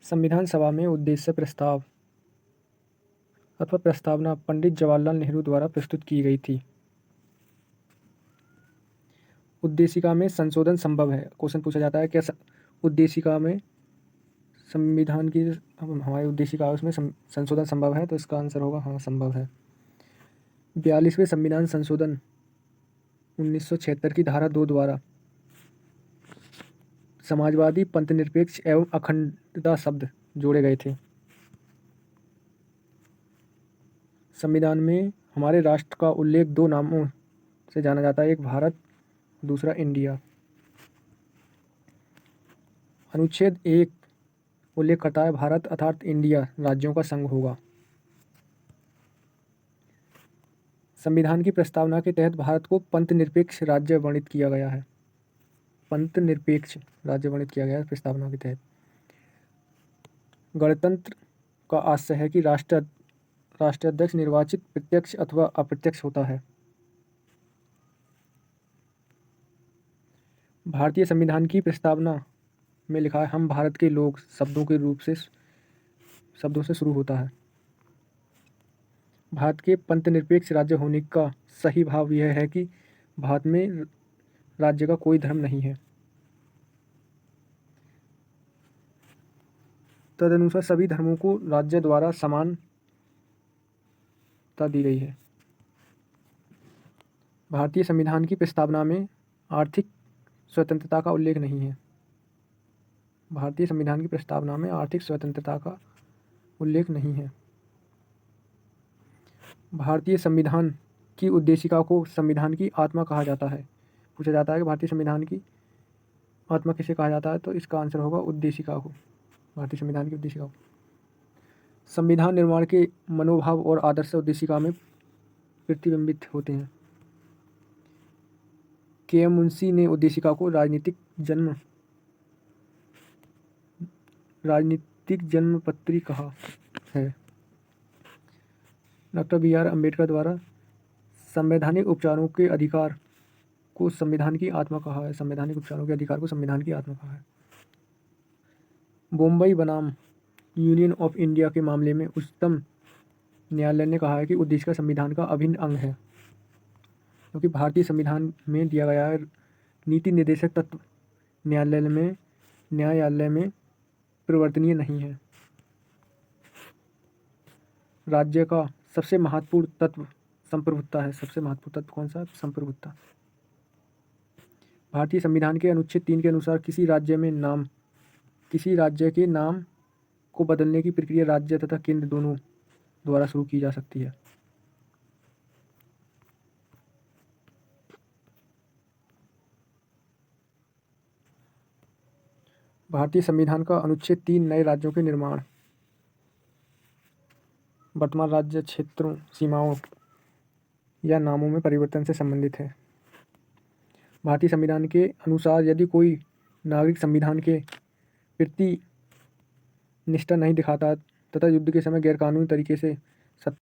संविधान सभा में उद्देश्य प्रस्ताव अथवा प्रस्तावना पंडित जवाहरलाल नेहरू द्वारा प्रस्तुत की गई थी। उद्देशिका में संशोधन संभव है। क्वेश्चन पूछा जाता है क्या उद्देशिका में संविधान की हमारी उद्देशिका है उसमें संशोधन संभव है, तो इसका आंसर होगा हाँ संभव है। 42वें संविधान संशोधन 1976 की धारा 2 द्वारा समाजवादी, पंथनिरपेक्ष एवं अखंडता शब्द जोड़े गए थे। संविधान में हमारे राष्ट्र का उल्लेख 2 नामों से जाना जाता है, एक भारत, दूसरा इंडिया। अनुच्छेद 1 उल्लेख करता है भारत अर्थात इंडिया राज्यों का संघ होगा। संविधान की प्रस्तावना के तहत भारत को पंथनिरपेक्ष राज्य वर्णित किया गया है। पंथनिरपेक्ष राज्य वर्णित किया गया है प्रस्तावना के तहत। गणतंत्र का आशय है कि राष्ट्राध्यक्ष निर्वाचित प्रत्यक्ष अथवा अप्रत्यक्ष होता है। भारतीय संविधान की प्रस्तावना में लिखा है हम भारत के लोग शब्दों से शुरू होता है। भारत के पंथनिरपेक्ष राज्य होने का सही भाव यह है कि भारत में राज्य का कोई धर्म नहीं है। तदनुसार सभी धर्मों को राज्य द्वारा समानता दी गई है। भारतीय संविधान की प्रस्तावना में आर्थिक स्वतंत्रता का उल्लेख नहीं है। भारतीय संविधान की प्रस्तावना में आर्थिक स्वतंत्रता का उल्लेख नहीं है। भारतीय संविधान की उद्देशिका को संविधान की आत्मा कहा जाता है। पूछा जाता है कि भारतीय संविधान की आत्मा किसे कहा जाता है, तो इसका आंसर होगा उद्देशिका को, भारतीय संविधान की उद्देशिका को। संविधान निर्माण के मनोभाव और आदर्श उद्देशिका में प्रतिबिंबित होते हैं। के.एम. मुंशी ने उद्देशिका को राजनीतिक जन्मपत्री कहा है। Doctor B R. अम्बेडकर द्वारा संवैधानिक उपचारों के अधिकार को संविधान की आत्मा कहा है। संवैधानिक उपचारों के अधिकार को संविधान की आत्मा कहा है। बॉम्बई बनाम यूनियन ऑफ इंडिया के मामले में उच्चतम न्यायालय ने कहा है कि उद्देशिका संविधान का अभिन्न अंग है, क्योंकि भारतीय संविधान में दिया गया है नीति निर्देशक तत्व न्यायालय में परिवर्तनीय नहीं है। राज्य का सबसे महत्वपूर्ण तत्व संप्रभुता है। सबसे महत्वपूर्ण तत्व कौन सा? संप्रभुता। भारतीय संविधान के अनुच्छेद 3 के अनुसार किसी राज्य के नाम को बदलने की प्रक्रिया राज्य तथा केंद्र दोनों द्वारा शुरू की जा सकती है। भारतीय संविधान का अनुच्छेद 3 नए राज्यों के निर्माण, वर्तमान राज्य क्षेत्रों, सीमाओं या नामों में परिवर्तन से संबंधित है। भारतीय संविधान के अनुसार यदि कोई नागरिक संविधान के प्रति निष्ठा नहीं दिखाता तथा युद्ध के समय गैरकानूनी तरीके से